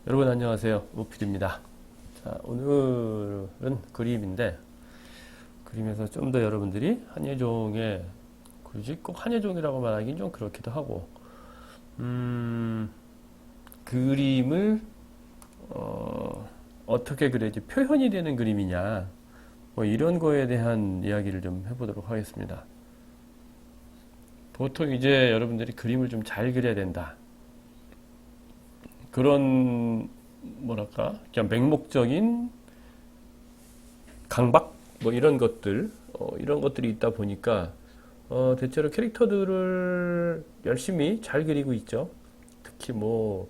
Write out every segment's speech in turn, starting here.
여러분 안녕하세요. 모필입니다. 자, 오늘은 그림인데 그림에서 좀 더 여러분들이 한예종의 굳이 꼭 한예종이라고 말하긴 좀 그렇기도 하고 그림을 어떻게 그려야지 표현이 되는 그림이냐 뭐 이런 거에 대한 이야기를 좀 해보도록 하겠습니다. 보통 이제 여러분들이 그림을 좀 잘 그려야 된다. 그런 뭐랄까 그냥 맹목적인 강박 뭐 이런 것들 이런 것들이 있다 보니까 대체로 캐릭터들을 열심히 잘 그리고 있죠. 특히 뭐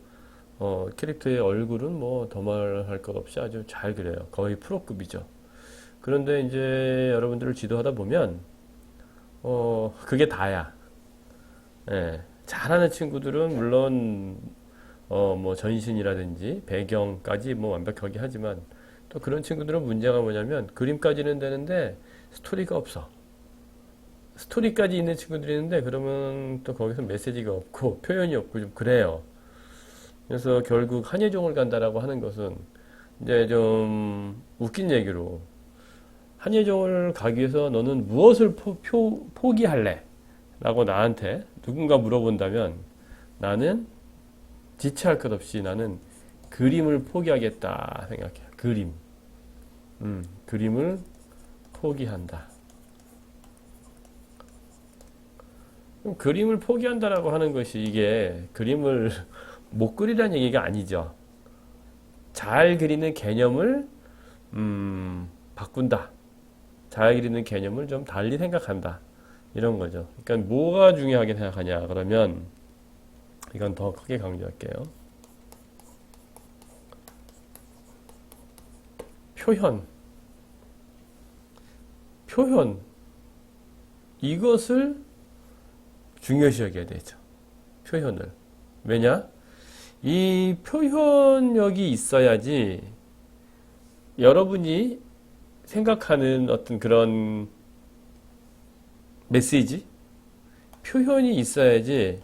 캐릭터의 얼굴은 뭐 더 말할 것 없이 아주 잘 그려요. 거의 프로급이죠. 그런데 이제 여러분들을 지도하다 보면 그게 다야. 예, 잘하는 친구들은 물론 뭐 전신이라든지 배경까지 뭐 완벽하게 하지만 또 그런 친구들은 문제가 뭐냐면 그림까지는 되는데 스토리가 없어. 스토리까지 있는 친구들이 있는데 그러면 또 거기서 메시지가 없고 표현이 없고 좀 그래요. 그래서 결국 한예종을 간다라고 하는 것은 이제 좀 웃긴 얘기로 한예종을 가기 위해서 너는 무엇을 포기할래? 라고 나한테 누군가 물어본다면 나는 지체할 것 없이 나는 그림을 포기하겠다 생각해. 그림을 포기한다. 그럼 그림을 포기한다라고 하는 것이 이게 그림을 못 그리라는 얘기가 아니죠. 잘 그리는 개념을 바꾼다. 잘 그리는 개념을 좀 달리 생각한다. 이런 거죠. 그러니까 뭐가 중요하게 생각하냐 그러면 이건 더 크게 강조할게요. 표현 이것을 중요시 여겨야 되죠. 표현을. 왜냐? 이 표현력이 있어야지 여러분이 생각하는 어떤 그런 메시지? 표현이 있어야지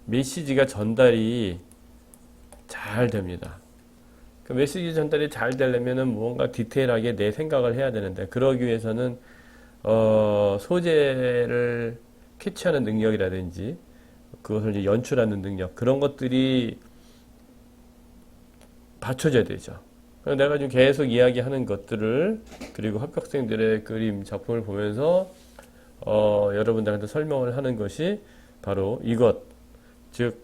메시지가 전달이 잘 됩니다. 그 메시지 전달이 잘 되려면은 뭔가 디테일하게 내 생각을 해야 되는데 그러기 위해서는 소재를 캐치하는 능력이라든지 그것을 이제 연출하는 능력 그런 것들이 받쳐져야 되죠. 내가 지금 계속 이야기하는 것들을 그리고 합격생들의 그림 작품을 보면서 여러분들한테 설명을 하는 것이 바로 이것 즉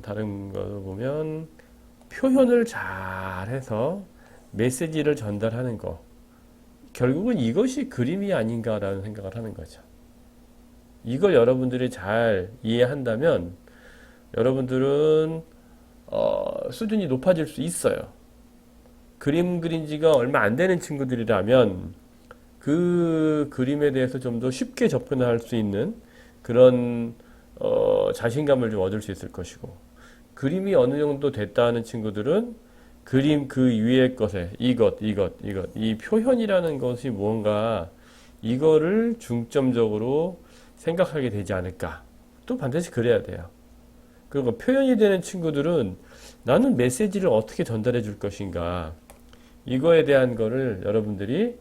다른 거 보면 표현을 잘해서 메시지를 전달하는 거 결국은 이것이 그림이 아닌가라는 생각을 하는 거죠. 이걸 여러분들이 잘 이해한다면 여러분들은 수준이 높아질 수 있어요. 그림 그린 지가 얼마 안 되는 친구들이라면 그 그림에 대해서 좀 더 쉽게 접근할 수 있는 그런 자신감을 좀 얻을 수 있을 것이고 그림이 어느 정도 됐다는 친구들은 그림 그 위의 것에 이것 이 표현이라는 것이 뭔가 이거를 중점적으로 생각하게 되지 않을까 또 반드시 그래야 돼요. 그리고 표현이 되는 친구들은 나는 메시지를 어떻게 전달해 줄 것인가 이거에 대한 거를 여러분들이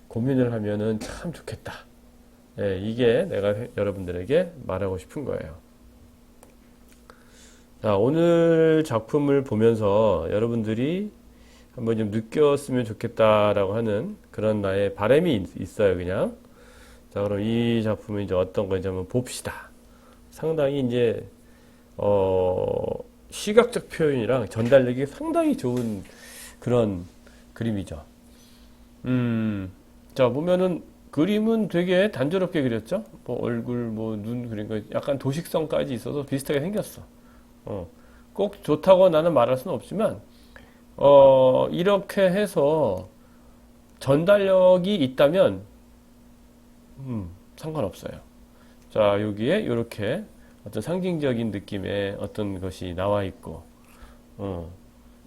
고민을 하면은 참 좋겠다. 예, 이게 내가 여러분들에게 말하고 싶은 거예요. 자, 오늘 작품을 보면서 여러분들이 한번 좀 느꼈으면 좋겠다라고 하는 그런 나의 바람이 있어요, 그냥. 자, 그럼 이 작품이 이제 어떤 건지 한번 봅시다. 상당히 이제, 시각적 표현이랑 전달력이 상당히 좋은 그런 그림이죠. 자, 보면은 그림은 되게 단조롭게 그렸죠? 뭐 얼굴, 뭐 눈 그린 거 약간 도식성까지 있어서 비슷하게 생겼어. 꼭 좋다고 나는 말할 수는 없지만, 이렇게 해서 전달력이 있다면, 상관없어요. 자, 여기에 이렇게 어떤 상징적인 느낌의 어떤 것이 나와 있고,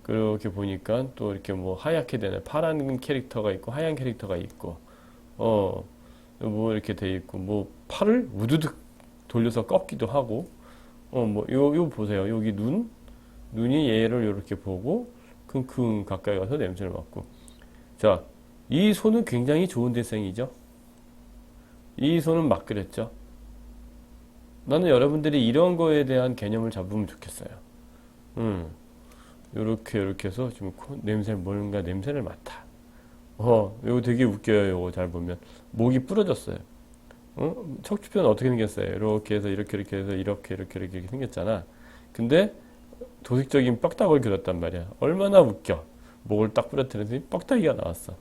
그렇게 보니까 또 이렇게 뭐 하얗게 되는 파란 캐릭터가 있고, 하얀 캐릭터가 있고, 뭐 이렇게 돼 있고, 뭐 팔을 우두둑 돌려서 꺾기도 하고, 요 보세요. 여기 눈이 얘를 이렇게 보고 킁킁 가까이 가서 냄새를 맡고. 자, 이 손은 굉장히 좋은 대생이죠. 이 손은 막 그랬죠. 나는 여러분들이 이런 거에 대한 개념을 잡으면 좋겠어요. 요렇게 해서 지금 뭔가 냄새를 맡아. 이거 되게 웃겨요. 이거 잘 보면. 목이 부러졌어요. 척추뼈는 어떻게 생겼어요? 이렇게 해서 이렇게 해서 이렇게 생겼잖아. 근데 도식적인 뻑딱을 그렸단 말이야. 얼마나 웃겨. 목을 딱 부러뜨려서 뻑딱이가 나왔어.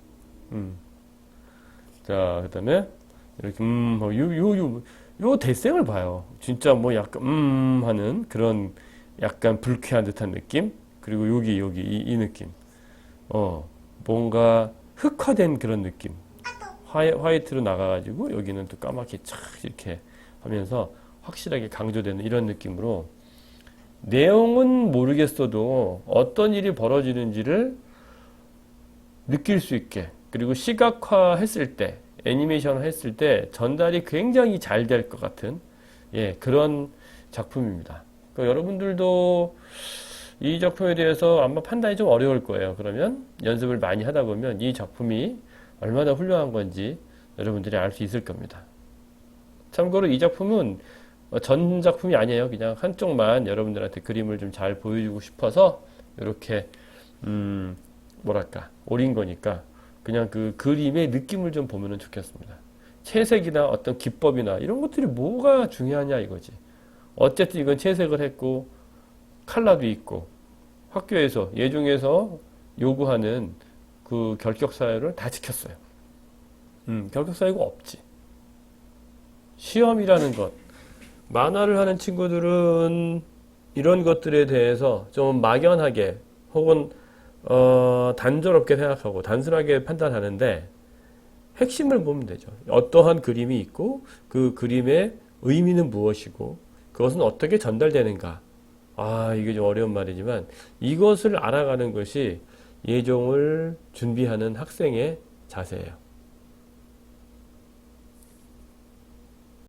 자, 그 다음에 이렇게 요 대생을 봐요. 진짜 뭐 약간 하는 그런 약간 불쾌한 듯한 느낌. 그리고 여기 이 느낌. 뭔가 흑화된 그런 느낌. 화이트로 나가가지고 여기는 또 까맣게 착 이렇게 하면서 확실하게 강조되는 이런 느낌으로 내용은 모르겠어도 어떤 일이 벌어지는지를 느낄 수 있게, 그리고 시각화 했을 때, 애니메이션 했을 때 전달이 굉장히 잘 될 것 같은 그런 작품입니다. 그러니까 여러분들도 이 작품에 대해서 아마 판단이 좀 어려울 거예요. 그러면 연습을 많이 하다 보면 이 작품이 얼마나 훌륭한 건지 여러분들이 알 수 있을 겁니다. 참고로 이 작품은 전 작품이 아니에요. 그냥 한쪽만 여러분들한테 그림을 좀 잘 보여주고 싶어서 이렇게 뭐랄까 오린 거니까 그냥 그 그림의 느낌을 좀 보면 좋겠습니다. 채색이나 어떤 기법이나 이런 것들이 뭐가 중요하냐 이거지. 어쨌든 이건 채색을 했고 컬러도 있고 학교에서 예중에서 요구하는 그 결격 사유를 다 지켰어요. 결격 사유가 없지. 시험이라는 것. 만화를 하는 친구들은 이런 것들에 대해서 좀 막연하게 혹은 단조롭게 생각하고 단순하게 판단하는데 핵심을 보면 되죠. 어떠한 그림이 있고 그 그림의 의미는 무엇이고 그것은 어떻게 전달되는가. 이게 좀 어려운 말이지만 이것을 알아가는 것이 예종을 준비하는 학생의 자세예요.